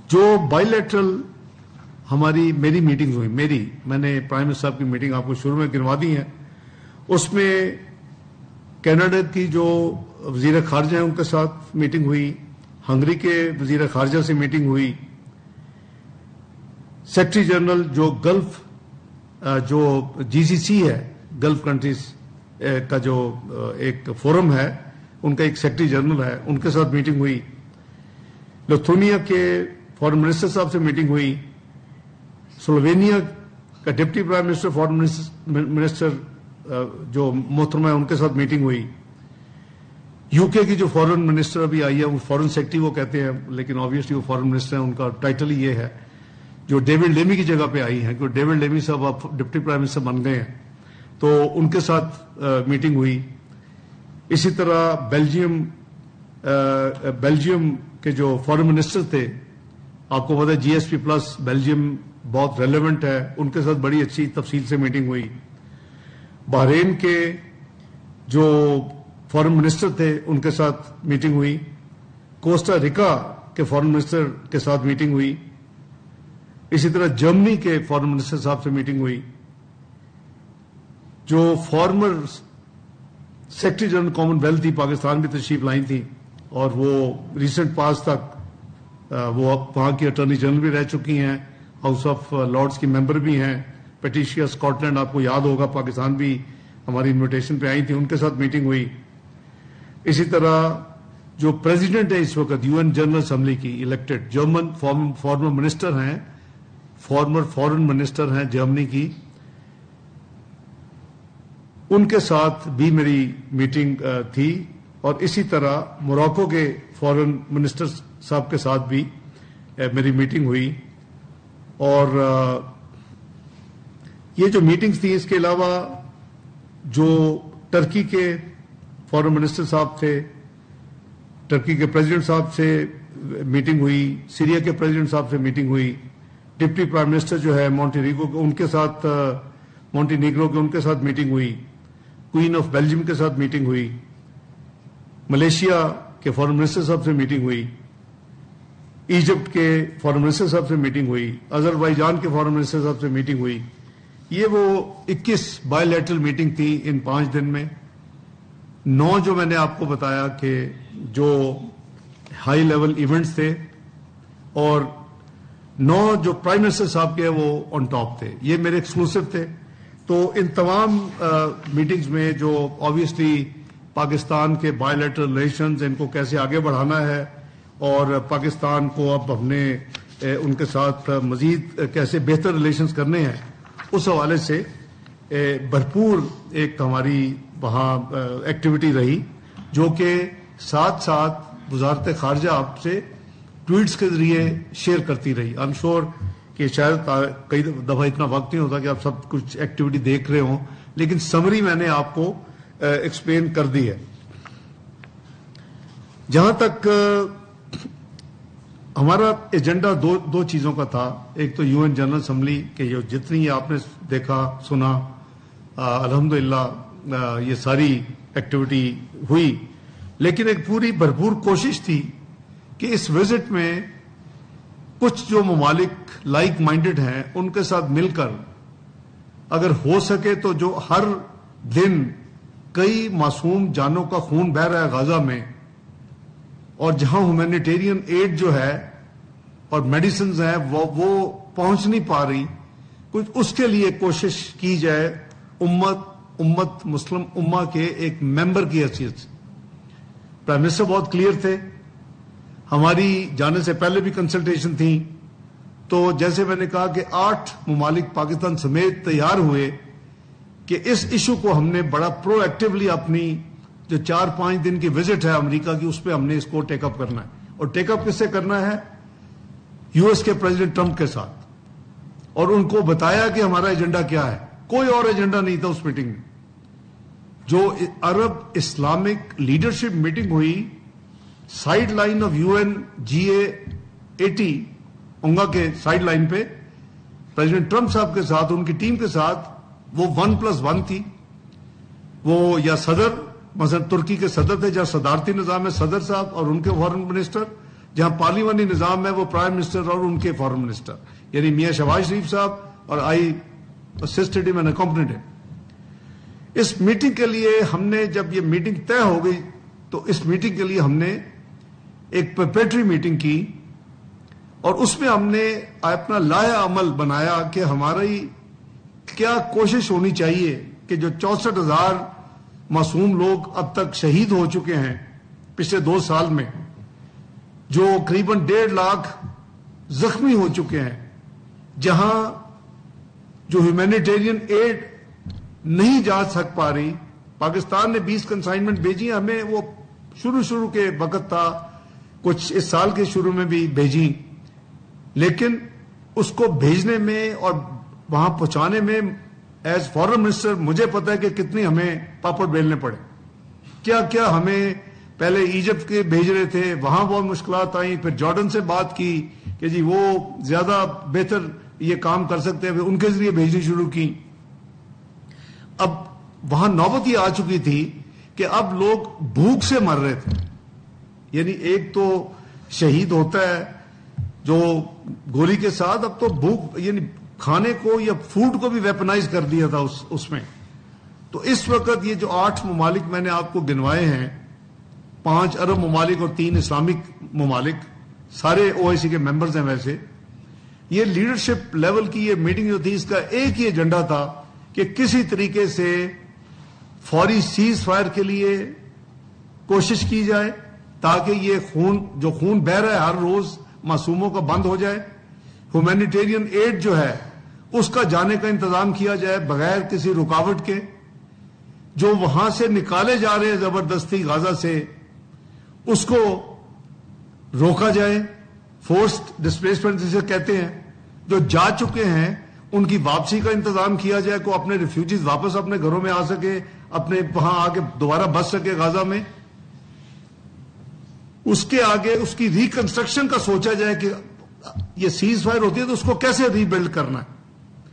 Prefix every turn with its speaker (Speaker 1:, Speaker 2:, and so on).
Speaker 1: جو بائیلیٹرل میری میٹنگز ہوئی، میں نے پرائم منسٹر صاحب کی میٹنگ آپ کو شروع میں گنوا دی ہیں، اس میں کینیڈا کی جو وزیر خارجہ ہیں ان کے ساتھ میٹنگ ہوئی، ہنگری کے وزیر خارجہ سے میٹنگ ہوئی، سیکرٹری جنرل جو گلف جو جی سی سی ہے، گلف کنٹریز کا جو ایک فورم ہے، ان کا ایک سیکرٹری جنرل ہے، ان کے ساتھ میٹنگ ہوئی، لتھونیا کے فارن منسٹر صاحب سے میٹنگ ہوئی، سلووینیا کا deputy prime minister foreign minister جو محترمہ ہے ان کے ساتھ میٹنگ ہوئی، یو کے کی جو فارن منسٹر ابھی آئی ہے، وہ فارن سیکرٹری وہ کہتے ہیں لیکن آبویسلی وہ فارن منسٹر ہیں، ان کا ٹائٹل ہی یہ ہے، جو ڈیوڈ لیمی کی جگہ پہ آئی ہیں، کیونکہ ڈیوڈ لیمی صاحب اب ڈپٹی پرائم منسٹر بن گئے ہیں، تو ان کے ساتھ میٹنگ ہوئی۔ اسی طرح بیلجیم کے جو فارن منسٹر تھے، آپ کو پتا ہے جی ایس پی پلس بیلجیم بہت ریلیونٹ ہے، ان کے ساتھ بڑی اچھی تفصیل سے میٹنگ ہوئی۔ بحرین کے جو فارن منسٹر تھے ان کے ساتھ میٹنگ ہوئی، کوسٹا ریکا کے فارن منسٹر کے ساتھ میٹنگ ہوئی، اسی طرح جرمنی کے فارن منسٹر صاحب سے میٹنگ ہوئی، جو former secretary general Commonwealth تھی پاکستان بھی تشریف لائی تھی، اور وہ ریسنٹ پاس تک وہ وہاں کی اٹارنی جنرل بھی رہ چکی ہیں، ہاؤس آف لارڈز کی ممبر بھی ہیں، پیٹیشیا اسکاٹ لینڈ آپ کو یاد ہوگا پاکستان بھی ہماری انویٹیشن پہ آئی تھی، ان کے ساتھ میٹنگ ہوئی۔ اسی طرح جو پریزیڈنٹ ہے اس وقت یو این جنرل اسمبلی کی الیکٹڈ، جرمن فارمر منسٹر ہیں، فارمر فارن منسٹر ہیں جرمنی کی، ان کے ساتھ بھی میری میٹنگ تھی، اور اسی طرح موراکو کے فارن منسٹر صاحب کے ساتھ بھی میری میٹنگ ہوئی۔ اور یہ جو میٹنگز تھی، اس کے علاوہ جو ٹرکی کے فارن منسٹر صاحب تھے، ٹرکی کے پریزیڈنٹ صاحب سے میٹنگ ہوئی، سیریا کے پریزیڈنٹ صاحب سے میٹنگ ہوئی، ڈپٹی پرائم منسٹر جو ہے مونٹینیگرو کے ان کے ساتھ میٹنگ ہوئی، کوئین آف بیلجیم کے ساتھ میٹنگ ہوئی، ملیشیا کے فارن منسٹر صاحب سے میٹنگ ہوئی، ایجپٹ کے فارن منسٹر صاحب سے میٹنگ ہوئی، آذربائیجان کے فارن منسٹر صاحب سے میٹنگ ہوئی۔ یہ وہ 21 بائی لیٹرل میٹنگ تھی ان 5 دن میں۔ 9 جو میں نے آپ کو بتایا کہ جو ہائی لیول ایونٹس تھے، اور 9 جو پرائم منسٹر صاحب کے وہ آن ٹاپ تھے، یہ میرے ایکسکلوسو تھے۔ تو ان تمام میٹنگز میں جو آبویسلی پاکستان کے بائی لیٹرل ریلیشنز، ان کو کیسے آگے بڑھانا ہے، اور پاکستان کو اب اپنے ان کے ساتھ مزید کیسے بہتر ریلیشنز کرنے ہیں، اس حوالے سے بھرپور ایک ہماری وہاں ایکٹیویٹی رہی، جو کہ ساتھ ساتھ وزارت خارجہ آپ سے ٹویٹس کے ذریعے شیئر کرتی رہی۔ آئی ایم شیور کہ شاید کئی دفعہ اتنا وقت نہیں ہوتا کہ آپ سب کچھ ایکٹیویٹی دیکھ رہے ہوں، لیکن سمری میں نے آپ کو ایکسپلین کر دی ہے۔ جہاں تک ہمارا ایجنڈا دو چیزوں کا تھا، ایک تو یو این جنرل اسمبلی کے جو جتنی آپ نے دیکھا سنا، الحمدللہ یہ ساری ایکٹیویٹی ہوئی، لیکن ایک پوری بھرپور کوشش تھی کہ اس وزٹ میں کچھ جو ممالک لائک مائنڈڈ ہیں ان کے ساتھ مل کر اگر ہو سکے تو جو ہر دن کئی معصوم جانوں کا خون بہہ رہا ہے غزہ میں، اور جہاں ہیومینیٹیرین ایڈ جو ہے اور میڈیسنز ہیں وہ پہنچ نہیں پا رہی، کچھ اس کے لیے کوشش کی جائے امت مسلم امہ کے ایک ممبر کی حیثیت سے۔ پرائم منسٹر بہت کلیئر تھے، ہماری جانے سے پہلے بھی کنسلٹیشن تھی، تو جیسے میں نے کہا کہ 8 ممالک پاکستان سمیت تیار ہوئے کہ اس ایشو کو ہم نے بڑا پرو ایکٹیولی اپنی جو 4-5 دن کی وزٹ ہے امریکہ کی، اس پہ ہم نے اس کو ٹیک اپ کرنا ہے، اور ٹیک اپ کس سے کرنا ہے؟ یو ایس کے پریزیڈنٹ ٹرمپ کے ساتھ، اور ان کو بتایا کہ ہمارا ایجنڈا کیا ہے۔ کوئی اور ایجنڈا نہیں تھا اس میٹنگ میں۔ جو عرب اسلامک لیڈرشپ میٹنگ ہوئی side line of U N GA80 اونگا کے سائیڈ لائن پہ پریزیڈنٹ ٹرمپ صاحب کے ساتھ، ان کی ٹیم کے ساتھ، وہ 1+1 تھی۔ وہ یا صدر مثلا ترکی کے صدر تھے، جہاں صدارتی نظام ہے، صدر صاحب اور ان کے فارن منسٹر، جہاں پارلیمانی نظام ہے وہ پرائم منسٹر اور ان کے فارن منسٹر یعنی میاں شہباز شریف صاحب اور آئی اسسٹڈ ہم اینڈ اکمپنیڈ ہم. اس میٹنگ کے لیے ہم نے جب یہ میٹنگ طے ہو گئی تو اس میٹنگ کے لیے ہم نے ایک پریپریٹری میٹنگ کی اور اس میں ہم نے اپنا لائحہ عمل بنایا کہ ہماری کیا کوشش ہونی چاہیے کہ جو 64,000 معصوم لوگ اب تک شہید ہو چکے ہیں پچھلے 2 سال میں, جو قریباً 1.5 لاکھ زخمی ہو چکے ہیں, جہاں جو ہیومینیٹیرین ایڈ نہیں جا سک پا رہی. پاکستان نے 20 کنسائنمنٹ بھیجی, ہمیں وہ شروع کے وقت تھا, کچھ اس سال کے شروع میں بھی بھیجی, لیکن اس کو بھیجنے میں اور وہاں پہنچانے میں ایز فارن منسٹر مجھے پتا ہے کہ کتنی ہمیں پاپڑ بیلنے پڑے. کیا ہمیں پہلے ایجپٹ کے بھیج رہے تھے, وہاں بہت مشکلات آئیں, پھر جارڈن سے بات کی کہ جی وہ زیادہ بہتر یہ کام کر سکتے ہیں, ان کے ذریعے بھیجنی شروع کی. اب وہاں نوبت یہ آ چکی تھی کہ اب لوگ بھوک سے مر رہے تھے. یعنی ایک تو شہید ہوتا ہے جو گولی کے ساتھ, اب تو بھوک یعنی کھانے کو یا فوڈ کو بھی ویپنائز کر دیا تھا اس میں. تو اس وقت یہ جو 8 ممالک میں نے آپ کو گنوائے ہیں, 5 عرب ممالک اور 3 اسلامک ممالک, سارے OIC کے ممبرز ہیں. ویسے یہ لیڈرشپ لیول کی یہ میٹنگ جو تھی, اس کا ایک ہی ایجنڈا تھا کہ کسی طریقے سے فوری سیز فائر کے لیے کوشش کی جائے تاکہ یہ جو خون بہ رہا ہے ہر روز معصوموں کا بند ہو جائے. ہیومینیٹیرین ایڈ جو ہے اس کا جانے کا انتظام کیا جائے بغیر کسی رکاوٹ کے. جو وہاں سے نکالے جا رہے ہیں زبردستی غازہ سے, اس کو روکا جائے. فورسڈ ڈسپلیسمنٹ جسے کہتے ہیں, جو جا چکے ہیں ان کی واپسی کا انتظام کیا جائے, کو اپنے ریفیوجیز واپس اپنے گھروں میں آ سکے, اپنے وہاں آ کے دوبارہ بس سکے غازہ میں. اس کے آگے اس کی ریکنسٹرکشن کا سوچا جائے کہ یہ سیز فائر ہوتی ہے تو اس کو کیسے ری بلڈ کرنا ہے.